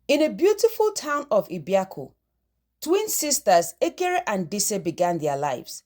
In a beautiful town of Ibiako, twin sisters Ekere and Dise began their lives.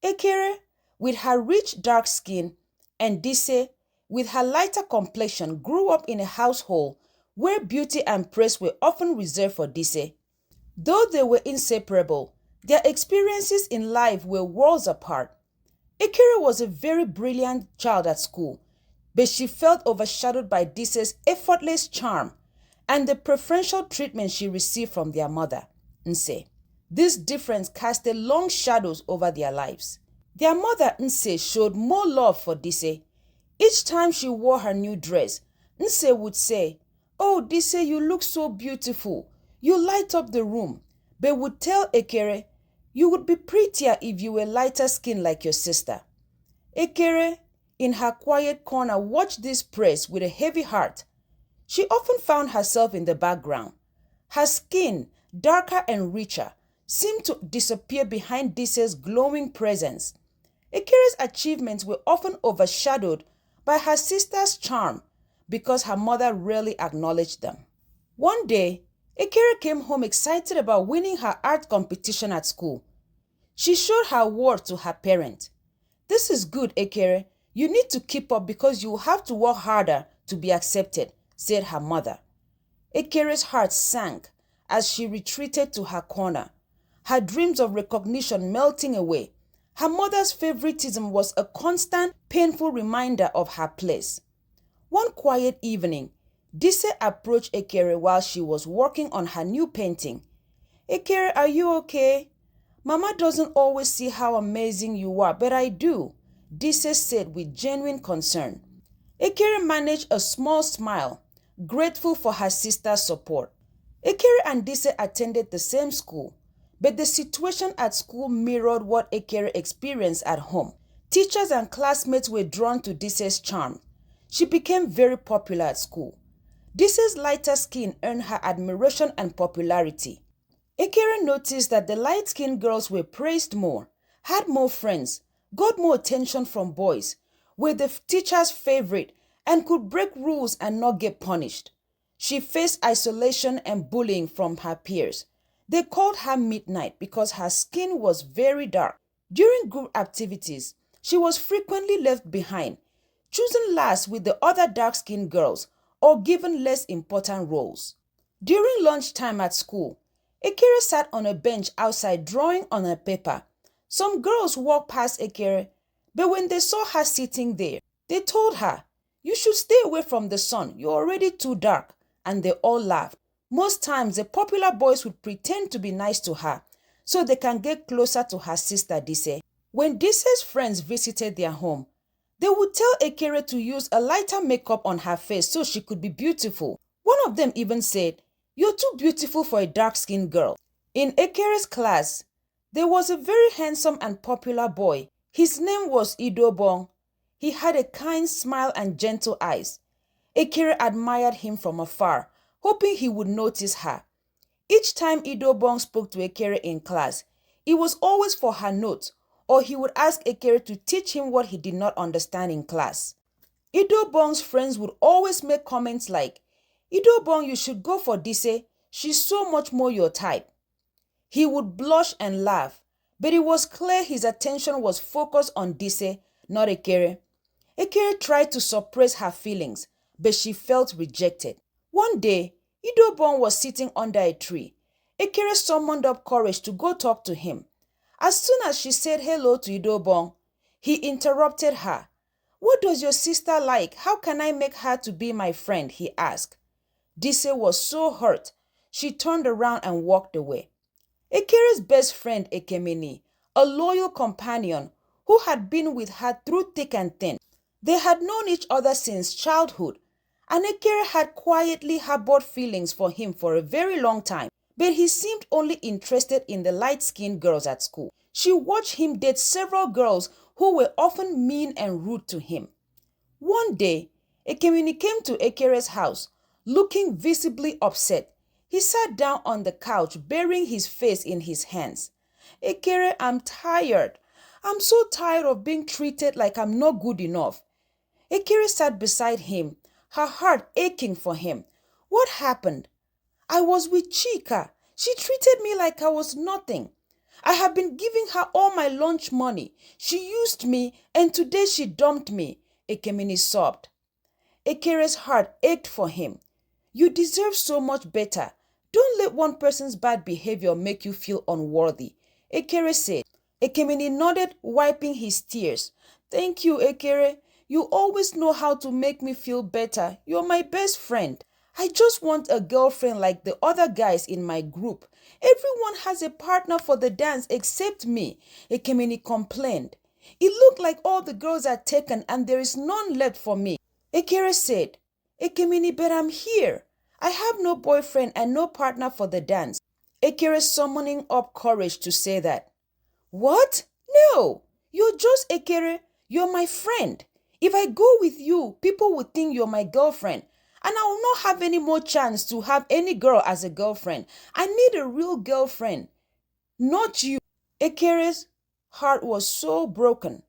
Ekere, with her rich dark skin, and Dise, with her lighter complexion, grew up in a household where beauty and praise were often reserved for Dise. Though they were inseparable, their experiences in life were worlds apart. Ekere was a very brilliant child at school, but she felt overshadowed by Dise's effortless charm and the preferential treatment she received from their mother, Nse. This difference casted long shadows over their lives. Their mother, Nse, showed more love for Dise. Each time she wore her new dress, Nse would say, "Oh, Dise, you look so beautiful. You light up the room," but would tell Ekere, "You would be prettier if you were lighter skinned like your sister." Ekere, in her quiet corner, watched this praise with a heavy heart. She often found herself in the background. Her skin, darker and richer, seemed to disappear behind Dise's glowing presence. Ekere's achievements were often overshadowed by her sister's charm because her mother rarely acknowledged them. One day, Ekere came home excited about winning her art competition at school. She showed her award to her parent. "This is good, Ekere. You need to keep up because you will have to work harder to be accepted," said her mother. Ekere's heart sank as she retreated to her corner, her dreams of recognition melting away. Her mother's favoritism was a constant, painful reminder of her place. One quiet evening, Dise approached Ekere while she was working on her new painting. "Ekere, are you okay? Mama doesn't always see how amazing you are, but I do," Dise said with genuine concern. Ekere managed a small smile, grateful for her sister's support. Ekere and Dise attended the same school, but the situation at school mirrored what Ekere experienced at home. Teachers and classmates were drawn to Dise's charm. She became very popular at school. Dise's lighter skin earned her admiration and popularity. Ekere noticed that the light-skinned girls were praised more, had more friends, got more attention from boys, were the teacher's favorite, and could break rules and not get punished. She faced isolation and bullying from her peers. They called her Midnight because her skin was very dark. During group activities, she was frequently left behind, chosen last with the other dark-skinned girls or given less important roles. During lunchtime at school, Ekere sat on a bench outside drawing on a paper. Some girls walked past Ekere, but when they saw her sitting there, they told her, "You should stay away from the sun, you're already too dark," and they all laughed. Most times, the popular boys would pretend to be nice to her so they can get closer to her sister Dise. When Dise's friends visited their home, they would tell Ekere to use a lighter makeup on her face so she could be beautiful. One of them even said, "You're too beautiful for a dark-skinned girl." In Ekere's class, there was a very handsome and popular boy. His name was Idobong. He had a kind smile and gentle eyes. Ekere admired him from afar, hoping he would notice her. Each time Idobong spoke to Ekere in class, it was always for her notes, or he would ask Ekere to teach him what he did not understand in class. Idobong's friends would always make comments like, "Idobong, you should go for Dise. She's so much more your type." He would blush and laugh, but it was clear his attention was focused on Dise, not Ekere. Ekere tried to suppress her feelings, but she felt rejected. One day, Idobong was sitting under a tree. Ekere summoned up courage to go talk to him. As soon as she said hello to Idobong, he interrupted her. "What does your sister like? How can I make her to be my friend?" he asked. Dise was so hurt, she turned around and walked away. Ekere's best friend Ekemini, a loyal companion who had been with her through thick and thin. They had known each other since childhood, and Ekere had quietly harbored feelings for him for a very long time, but he seemed only interested in the light-skinned girls at school. She watched him date several girls who were often mean and rude to him. One day, Ekemini came to Ekere's house, looking visibly upset. He sat down on the couch, burying his face in his hands. "Ekere, I'm tired. I'm so tired of being treated like I'm not good enough." Ekere sat beside him, her heart aching for him. "What happened?" I was with Chika. She treated me like I was nothing. I have been giving her all my lunch money. She used me and today she dumped me, Ekemini sobbed. Ekere's heart ached for him. You deserve so much better. Don't let one person's bad behavior make you feel unworthy, Ekere said. Ekemini nodded, wiping his tears. Thank you, Ekere. You always know how to make me feel better. You're my best friend. I just want a girlfriend like the other guys in my group. Everyone has a partner for the dance except me, Ekemini complained. It looked like all the girls are taken and there is none left for me. Ekere said, Ekemini, but I'm here. I have no boyfriend and no partner for the dance. Ekere summoning up courage to say that. What? No, you're just Ekere. You're my friend. If I go with you, people will think you're my girlfriend. And I will not have any more chance to have any girl as a girlfriend. I need a real girlfriend, not you. Ekere's heart was so broken.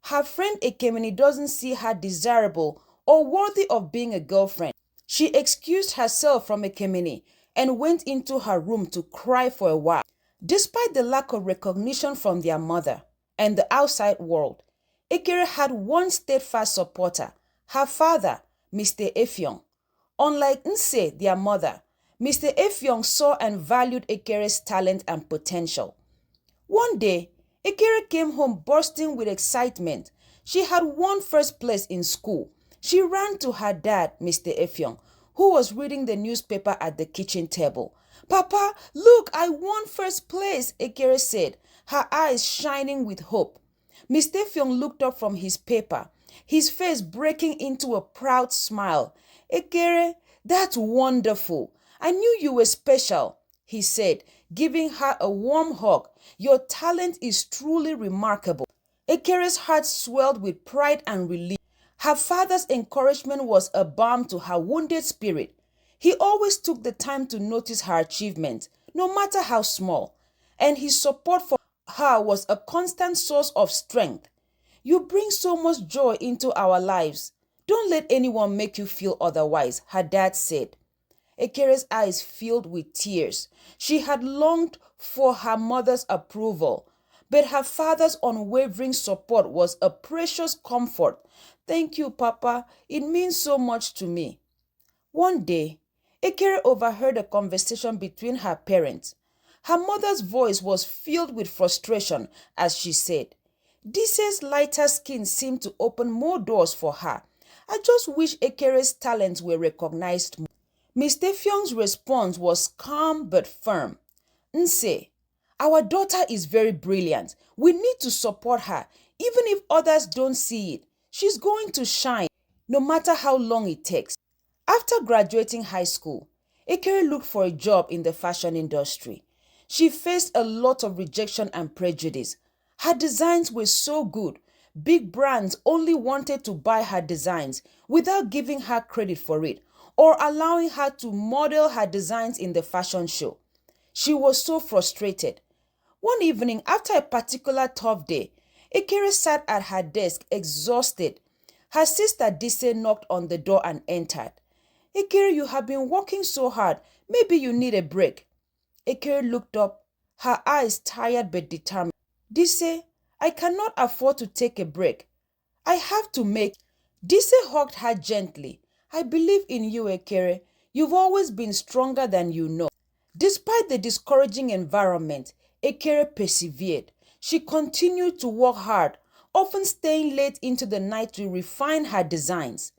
Her friend Ekemini doesn't see her desirable or worthy of being a girlfriend. She excused herself from Ekemini and went into her room to cry for a while. Despite the lack of recognition from their mother and the outside world, Ekere had one steadfast supporter, her father, Mr. Effiong. Unlike Nse, their mother, Mr. Effiong saw and valued Ekere's talent and potential. One day, Ekere came home bursting with excitement. She had won first place in school. She ran to her dad, Mr. Effiong, who was reading the newspaper at the kitchen table. Papa, look, I won first place, Ekere said, her eyes shining with hope. Mr. Effiong looked up from his paper, his face breaking into a proud smile. Ekere, that's wonderful. I knew you were special, he said, giving her a warm hug. Your talent is truly remarkable. Ekere's heart swelled with pride and relief. Her father's encouragement was a balm to her wounded spirit. He always took the time to notice her achievements, no matter how small, and his support for her was a constant source of strength. You bring so much joy into our lives. Don't let anyone make you feel otherwise, her dad said. Ekere's eyes filled with tears. She had longed for her mother's approval, but her father's unwavering support was a precious comfort. Thank you, Papa. It means so much to me. One day, Ekere overheard a conversation between her parents. Her mother's voice was filled with frustration as she said, Dise's lighter skin seemed to open more doors for her. I just wish Ekere's talents were recognized more. Mr. Fiong's response was calm but firm. Nse, our daughter is very brilliant. We need to support her. Even if others don't see it, she's going to shine, no matter how long it takes. After graduating high school, Ekere looked for a job in the fashion industry. She faced a lot of rejection and prejudice. Her designs were so good. Big brands only wanted to buy her designs without giving her credit for it or allowing her to model her designs in the fashion show. She was so frustrated. One evening, after a particular tough day, Ekere sat at her desk exhausted. Her sister Dise knocked on the door and entered. Ekere, you have been working so hard. Maybe you need a break. Ekere looked up, her eyes tired but determined. Dise, I cannot afford to take a break. I have to make. Dise hugged her gently. I believe in you, Ekere. You've always been stronger than you know. Despite the discouraging environment, Ekere persevered. She continued to work hard, often staying late into the night to refine her designs.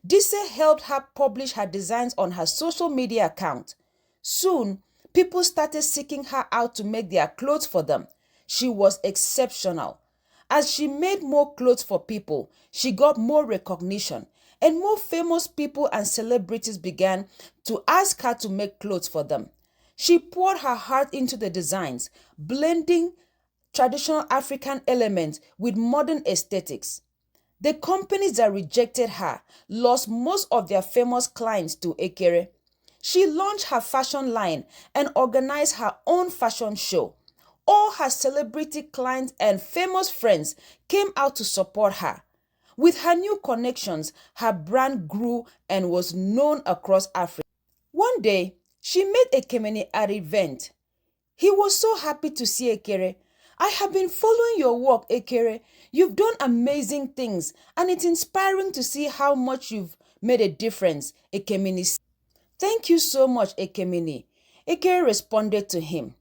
Dise helped her publish her designs on her social media account. Soon, people started seeking her out to make their clothes for them. She was exceptional. As she made more clothes for people, she got more recognition, and more famous people and celebrities began to ask her to make clothes for them. She poured her heart into the designs, blending traditional African elements with modern aesthetics. The companies that rejected her lost most of their famous clients to Ekere. She launched her fashion line and organized her own fashion show. All her celebrity clients and famous friends came out to support her. With her new connections, her brand grew and was known across Africa. One day, She met Ekemini at an event. He was so happy to see Ekere. I have been following your work, Ekere. You've done amazing things, and it's inspiring to see how much you've made a difference, Ekemini said. Thank you so much, Ekemini. Ekere responded to him.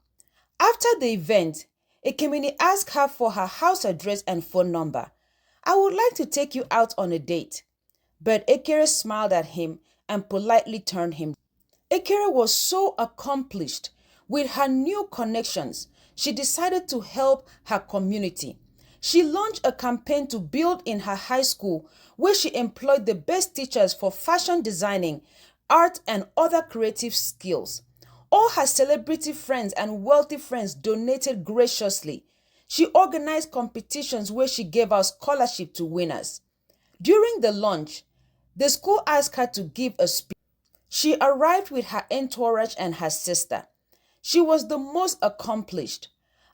After the event, Ekemini asked her for her house address and phone number. I would like to take you out on a date. But Ekere smiled at him and politely turned him. Ekere was so accomplished with her new connections, she decided to help her community. She launched a campaign to build in her high school where she employed the best teachers for fashion designing, art, and other creative skills. All her celebrity friends and wealthy friends donated graciously. She organized competitions where she gave out scholarships to winners. During the lunch, the school asked her to give a speech. She arrived with her entourage and her sister. She was the most accomplished.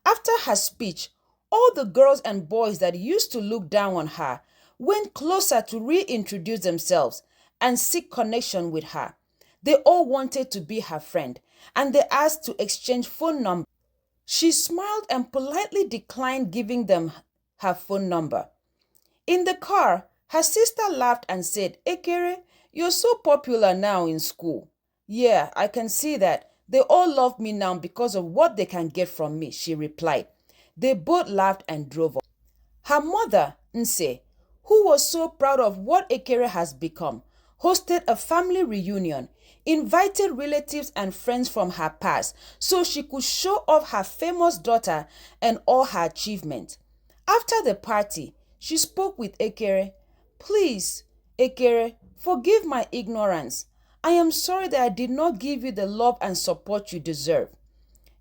After her speech, all the girls and boys that used to look down on her went closer to reintroduce themselves and seek connection with her. They all wanted to be her friend, and they asked to exchange phone numbers. She smiled and politely declined giving them her phone number. In the car, her sister laughed and said, Ekere, you're so popular now in school. Yeah, I can see that. They all love me now because of what they can get from me, she replied. They both laughed and drove off. Her mother, Nse, who was so proud of what Ekere has become, hosted a family reunion, invited relatives and friends from her past so she could show off her famous daughter and all her achievements. After the party, she spoke with Ekere. Please, Ekere, forgive my ignorance. I am sorry that I did not give you the love and support you deserve.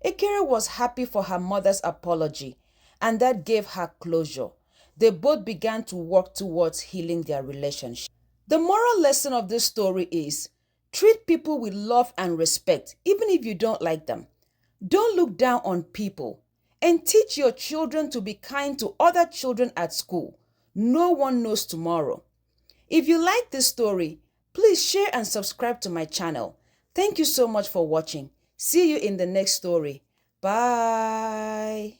Ekere was happy for her mother's apology, and that gave her closure. They both began to work towards healing their relationship. The moral lesson of this story is treat people with love and respect, even if you don't like them. Don't look down on people, and teach your children to be kind to other children at school. No one knows tomorrow. If you like this story, please share and subscribe to my channel. Thank you so much for watching. See you in the next story. Bye.